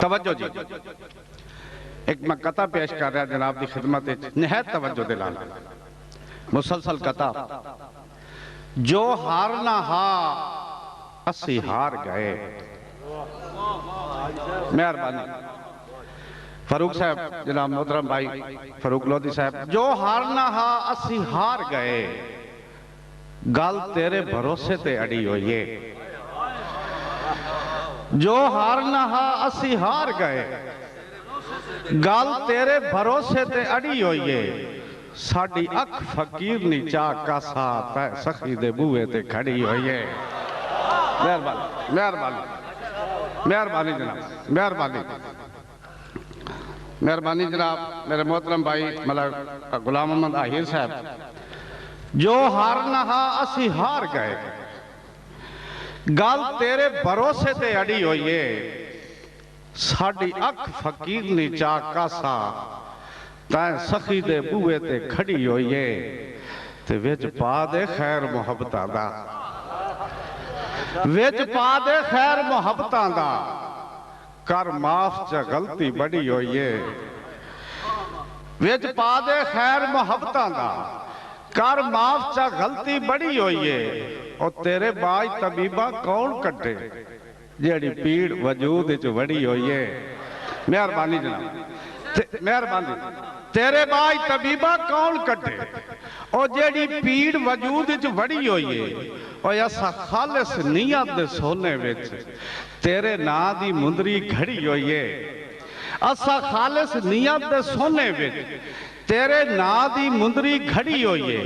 तवज्जो जी, एक मैं कथा पेश कर रहा जनाब की खिदमत निहायत तवज्जो दे नाल मुसलसल कथा। जो हारना हा असी हार गए। मेहरबानी फरूक साहब, जनाब मोहतरम भाई फरूक लोधी साहब, जो हारना हा असी हार गए, गल तेरे भरोसे ते अड़ी हुई है। जो हारना हा असी हार गए, गल तेरे भरोसे ते अड़ी हुई है। साडी अख फकीर नी चा कासा पै सखी दे बूहे ते खड़ी हुई है। मेहरबानी मेहरबानी मेहरबानी जनाब, मेहरबानी मेहरबानी जनाब मेरे मोहतरम भाई मतलब गुलाम मोहम्मद आहिर साहब। जो हारना हा असी हार गए, गल तेरे भरोसे ते अड़ी हुई है। साडी अख फकीर नी चा कासा तैं सखी दे बूहे ते खड़ी हुई है। ते विच पा दे खैर मुहब्बतां दा, विच पा दे खैर मुहब्बतां दा, कर माफ च गलती बड़ी हुई है। विच पा दे खैर मुहब्बतां दा, कर माफ च गलती बड़ी हुई है। और तेरे बाज तबीबा कौन कटे जेड़ी पीड़ वजूद च वड़ी हुई है। मेहरबानी जनाब, मेहरबानी। तेरे बाज तबीबा कौन कटे और जेड़ी पीड़ वजूद च वड़ी हुई है। और असा खालिस नीयत दे सोने विच तेरे नां दी मुंदरी घड़ी हुई है। असा खालिस नीयत दे सोने विच तेरे नां दी मुंदरी घड़ी हुई है।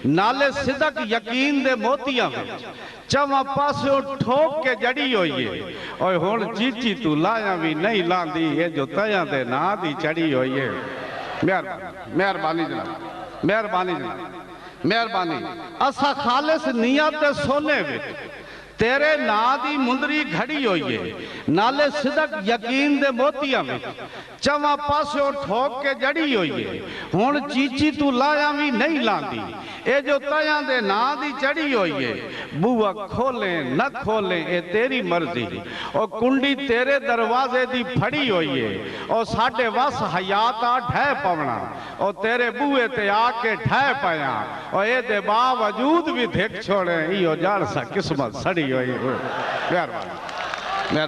नाले सिदक यकीन दे मोतियां विच चवा पासों ठोक के जड़ी हुई है। और हुण चीची तू लाया भी नहीं लांदी, ये जो तया दे नां दी चढ़ी हुई है। मेहरबानी जनाब, मेहरबानी जनाब, मेहरबानी। असा खालिस नियत दे सोने विच तेरे नां दी मुंदरी घड़ी हुई है। नाले सिदक यकीन दे मोतियां विच चवा पासों ठोक के जड़ी हुई है। हुण चीची तू लाया भी नहीं लांदी, ए जो तया दे नां दी चढ़ी हुई है। बूआ खोले न खोले ए तेरी मर्जी, और कुंडी तेरे दरवाजे दी फड़ी हुई है। और साडे वस हयात आ ढह पवना, और तेरे बूहे ते आके ढह पाया। और ए दे बावजूद भी देख छोड़े इहो जान सा किस्मत सड़ी हुई। मेहरबानी।